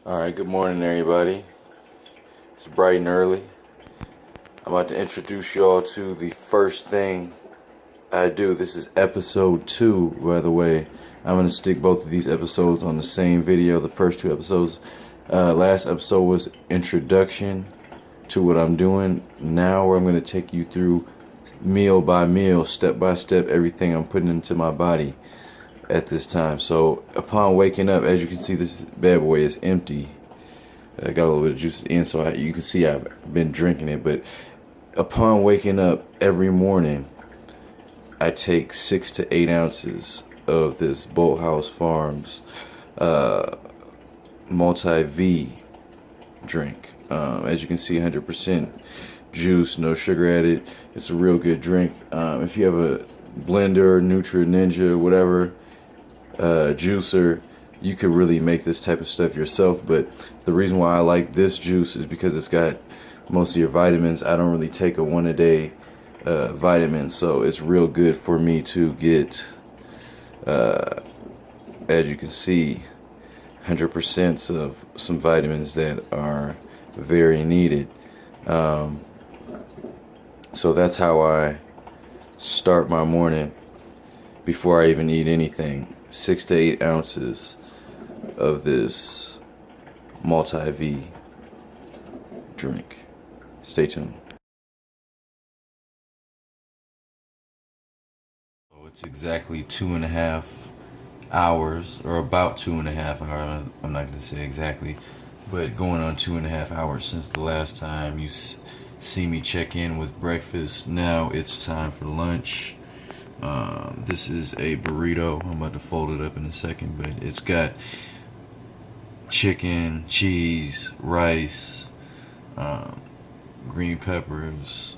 Alright, good morning everybody. It's bright and early. I'm about to introduce y'all to the first thing I do. This is episode 2, by the way. I'm going to stick both of these episodes on the same video, the first 2 episodes. Last episode was introduction to what I'm doing. Now I'm going to take you through meal by meal, step by step, everything I'm putting into my body at this time. So upon waking up, as you can see, this bad boy is empty. I got a little bit of juice in, so you can see I've been drinking it. But upon waking up every morning, I take 6 to 8 ounces of this Bolthouse Farms multi-V drink. As you can see, 100% juice, no sugar added. It's a real good drink. If you have a blender, Nutri Ninja, whatever, juicer, you could really make this type of stuff yourself. But the reason why I like this juice is because it's got most of your vitamins. I don't really take a one-a-day vitamin, so it's real good for me to get, as you can see, 100% of some vitamins that are very needed. So that's how I start my morning before I even eat anything. 6 to 8 ounces of this multi-V drink. Stay tuned. So it's exactly 2.5 hours, or about 2.5 hours. I'm not going to say exactly, but going on 2.5 hours since the last time you see me check in with breakfast. Now it's time for lunch. This is a burrito. I'm about to fold it up in a second, but it's got chicken, cheese, rice, green peppers,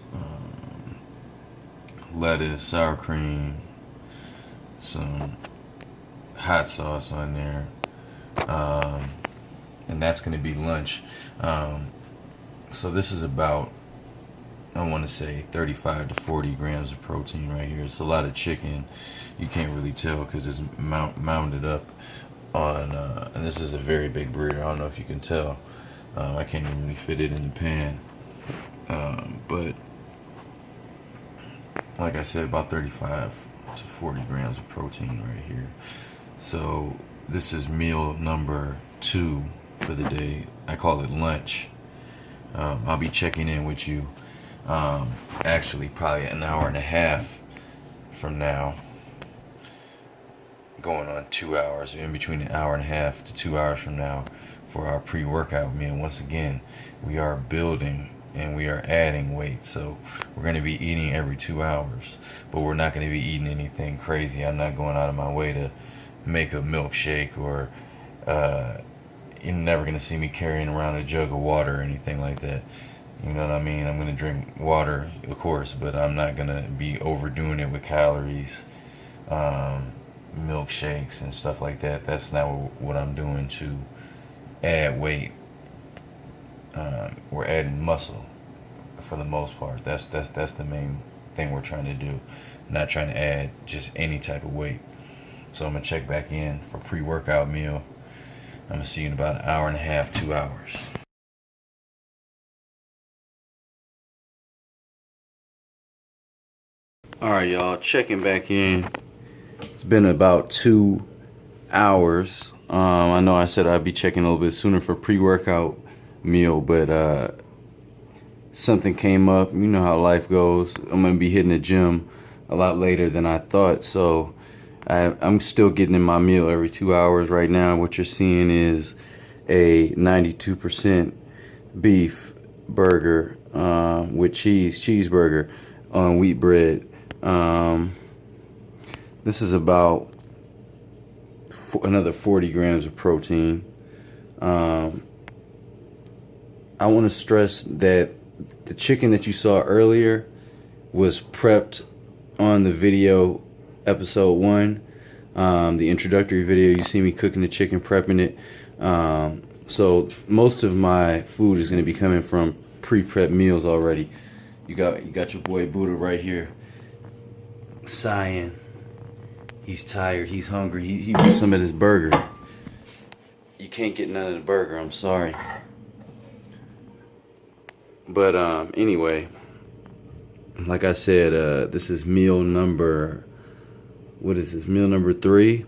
lettuce, sour cream, some hot sauce on there, and that's going to be lunch. So this is about, I want to say, 35 to 40 grams of protein right here. It's a lot of chicken. You can't really tell because it's mounded up on, and this is a very big burrito. I don't know if you can tell. I can't even really fit it in the pan. But like I said, about 35 to 40 grams of protein right here. So this is meal number 2 for the day. I call it lunch. I'll be checking in with you actually probably an hour and a half from now, going on 2 hours, in between an hour and a half to 2 hours from now, for our pre-workout meal. Once again, we are building and we are adding weight, so we're going to be eating every 2 hours, but we're not going to be eating anything crazy. I'm not going out of my way to make a milkshake, or you're never going to see me carrying around a jug of water or anything like that. You know what I mean? I'm going to drink water, of course, but I'm not going to be overdoing it with calories, milkshakes and stuff like that. That's not what I'm doing to add weight. We're adding muscle for the most part. That's the main thing we're trying to do. Not trying to add just any type of weight. So I'm going to check back in for pre-workout meal. I'm going to see you in about an hour and a half, 2 hours. Alright, y'all, checking back in. It's been about 2 hours. I know I said I'd be checking a little bit sooner for pre-workout meal, but something came up. You know how life goes. I'm going to be hitting the gym a lot later than I thought, so I'm still getting in my meal every 2 hours right now. What you're seeing is a 92% beef burger with cheeseburger on wheat bread. This is about another 40 grams of protein. I want to stress that the chicken that you saw earlier was prepped on the video episode 1, the introductory video. You see me cooking the chicken, prepping it. So most of my food is going to be coming from pre-prep meals already. You got your boy Buddha right here, sighing. He's tired. He's hungry. He wants some of this burger. You you can't get none of the burger. I'm sorry. But anyway, like I said, this is meal number, what is this, meal number 3.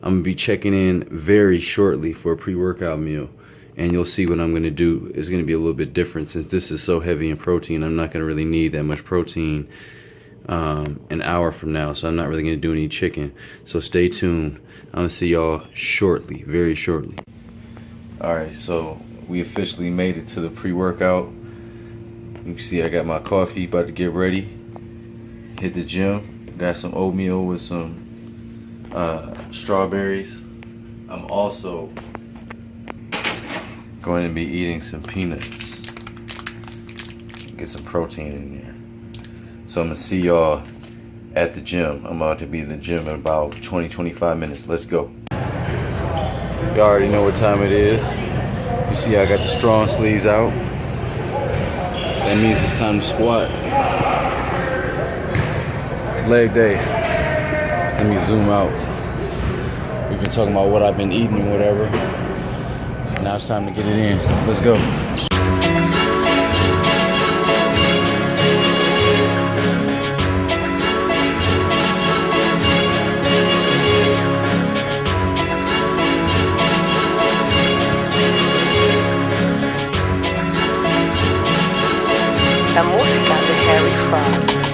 I'm gonna be checking in very shortly for a pre-workout meal, and you'll see what I'm gonna do. It's gonna be a little bit different since this is so heavy in protein. I'm not gonna really need that much protein an hour from now, so I'm not really gonna do any chicken. So stay tuned. I'm gonna see y'all shortly, very shortly. All right, so we officially made it to the pre-workout. You can see I got my coffee, about to get ready. Hit the gym. Got some oatmeal with some strawberries. I'm also going to be eating some peanuts. Get some protein in there. So I'm gonna see y'all at the gym. I'm about to be in the gym in about 20-25 minutes. Let's go. Y'all already know what time it is. You see I got the strong sleeves out. That means it's time to squat. It's leg day. Let me zoom out. We've been talking about what I've been eating and whatever. Now it's time to get it in. Let's go. La música de eveeryone.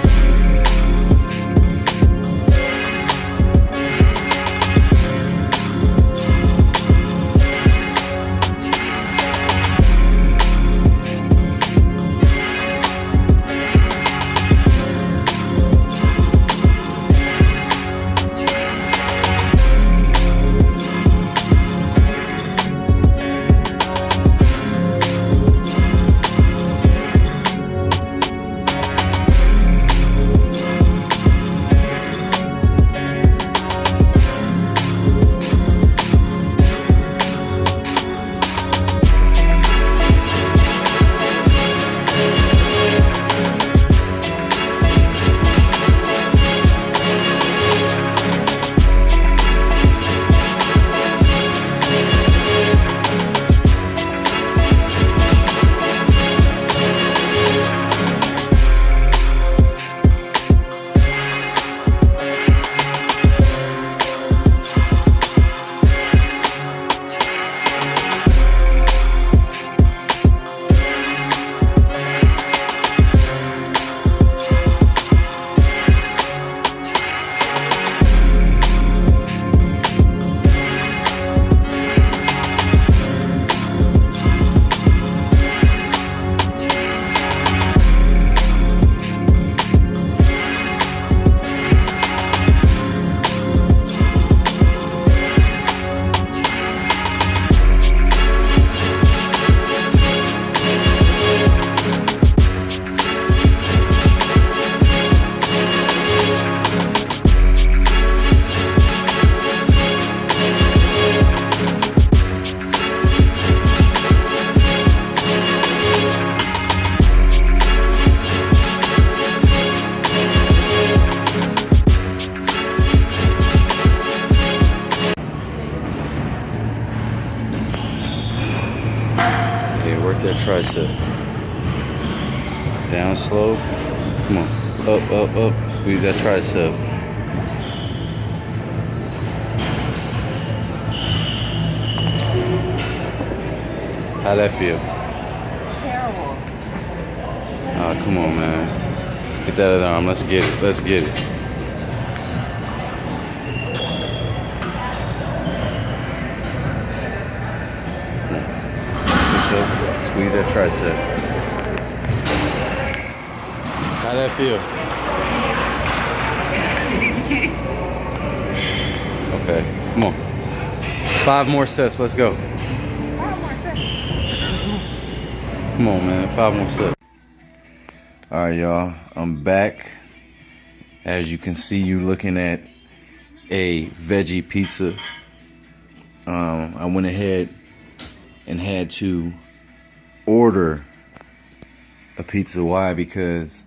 Work that tricep. Down slow. Come on. Up, up, up. Squeeze that tricep. How'd that feel? Terrible. Oh, come on, man. Get that other arm. Let's get it. Let's get it. Squeeze that tricep. How'd that feel? Okay, come on. 5 more sets, let's go. 5 more sets. Come on, man, 5 more sets. All right, y'all, I'm back. As you can see, you're looking at a veggie pizza. I went ahead and had to order a pizza. Why? Because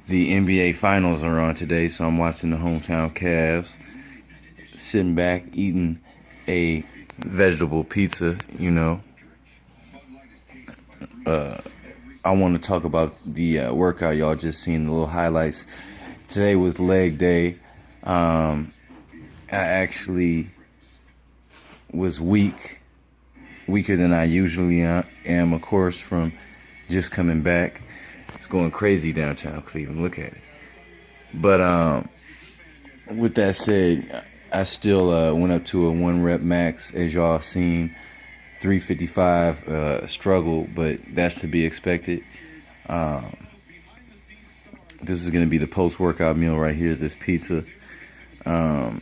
the NBA finals are on today, so I'm watching the hometown Cavs, sitting back eating a vegetable pizza, you know. I want to talk about the workout y'all just seen, the little highlights. Today was leg day. I actually was weaker than I usually am, of course, from just coming back. It's going crazy downtown Cleveland. Look at it. But with that said, I still went up to a 1 rep max, as y'all seen. 355 struggle, but that's to be expected. This is going to be the post-workout meal right here, this pizza. I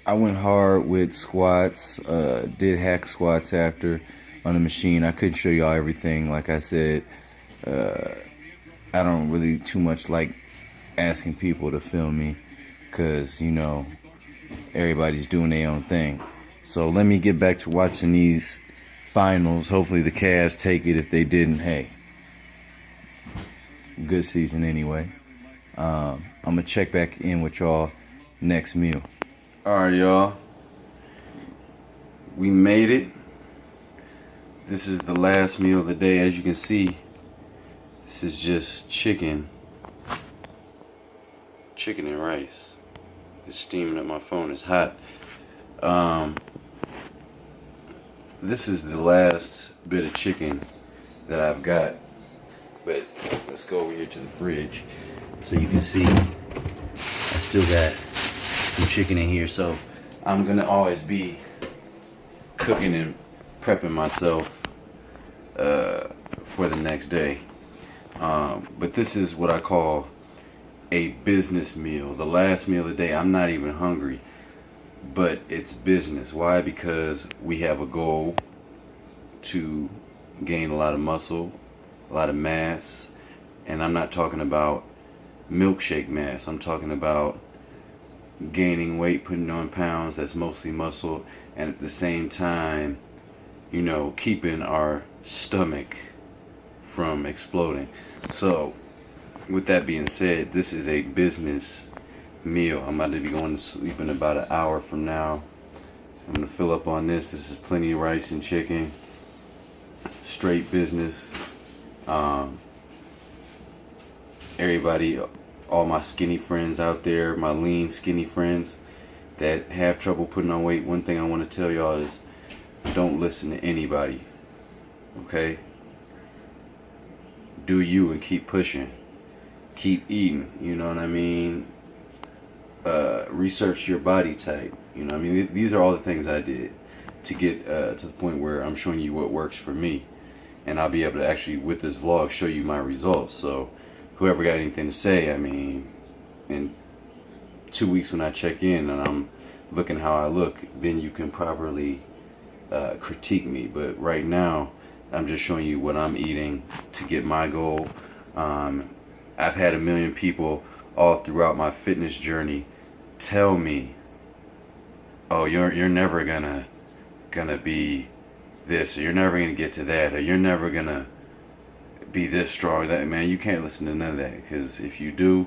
went hard with squats, did hack squats after on the machine. I couldn't show y'all everything. Like I said, I don't really too much like asking people to film me because, you know, everybody's doing their own thing. So let me get back to watching these finals. Hopefully the Cavs take it. If they didn't, hey, good season anyway. I'm going to check back in with y'all next meal. Alright, y'all. We made it. This is the last meal of the day. As you can see, this is just chicken and rice. It's steaming up. My phone is hot. This is the last bit of chicken that I've got. But let's go over here to the fridge so you can see I still got some chicken in here. So I'm gonna always be cooking and prepping myself for the next day. But this is what I call a business meal. The last meal of the day. I'm not even hungry, but it's business. Why? Because we have a goal to gain a lot of muscle, a lot of mass, and I'm not talking about milkshake mass. I'm talking about gaining weight, putting on pounds that's mostly muscle, and at the same time, you know, keeping our stomach from exploding. So with that being said, this is a business meal. I'm about to be going to sleep in about an hour from now. I'm gonna fill up on this. This is plenty of rice and chicken. Straight business. Everybody, all my skinny friends out there, my lean skinny friends that have trouble putting on weight, one thing I want to tell y'all is don't listen to anybody. Okay? Do you and keep pushing. Keep eating, you know what I mean? Research your body type, you know what I mean? These are all the things I did to get to the point where I'm showing you what works for me. And I'll be able to actually, with this vlog, show you my results. So whoever got anything to say, I mean, in 2 weeks when I check in and I'm looking how I look, then you can properly critique me. But right now, I'm just showing you what I'm eating to get my goal. I've had 1 million people all throughout my fitness journey tell me, "Oh, you're never gonna be this, or you're never gonna get to that, or you're never gonna be this strong or that." Man, you can't listen to none of that, because if you do,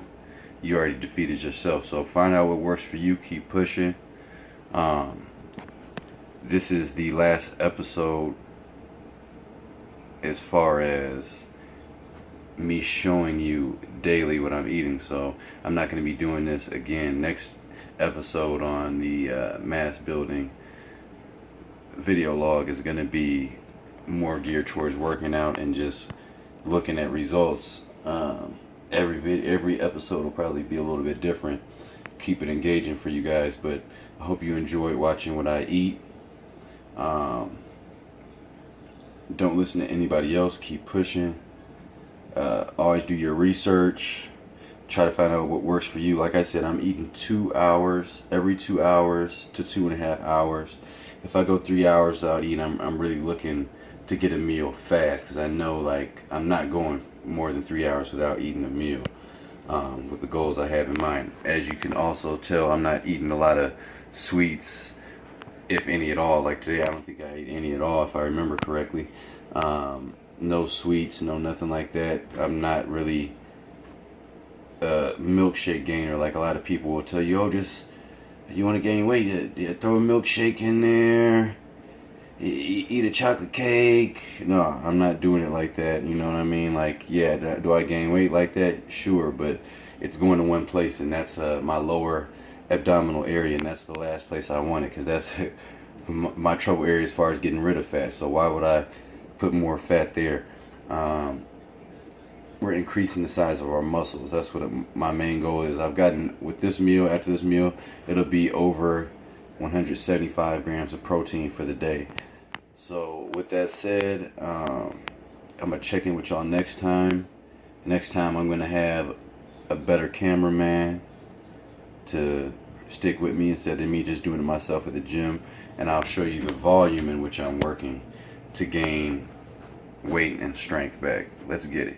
you already defeated yourself. So find out what works for you. Keep pushing. This is the last episode as far as me showing you daily what I'm eating. So I'm not going to be doing this again. Next episode on the mass building video log is going to be more geared towards working out and just looking at results. Every episode will probably be a little bit different. Keep it engaging for you guys, but I hope you enjoyed watching what I eat. Don't listen to anybody else. Keep pushing. Always do your research. Try to find out what works for you. Like I said, I'm eating 2 hours, every 2 hours to 2.5 hours. If I go 3 hours without eating, I'm really looking to get a meal fast, because I know, like, I'm not going more than 3 hours without eating a meal with the goals I have in mind. As you can also tell, I'm not eating a lot of sweets, if any at all. Like today, I don't think I ate any at all, if I remember correctly. No sweets, no nothing like that. I'm not really a milkshake gainer like a lot of people will tell you. Oh, just You want to gain weight? Yeah, throw a milkshake in there. Eat a chocolate cake. No, I'm not doing it like that. You know what I mean? Like, yeah, do I gain weight like that? Sure, but it's going to one place, and that's my lower abdominal area, and that's the last place I want it, because that's my trouble area as far as getting rid of fat. So why would I put more fat there? We're increasing the size of our muscles. That's what my main goal is. I've gotten, with this meal, after this meal, it'll be over 175 grams of protein for the day. So with that said, I'm going to check in with y'all next time. Next time I'm going to have a better cameraman to stick with me instead of me just doing it myself at the gym. And I'll show you the volume in which I'm working to gain weight and strength back. Let's get it.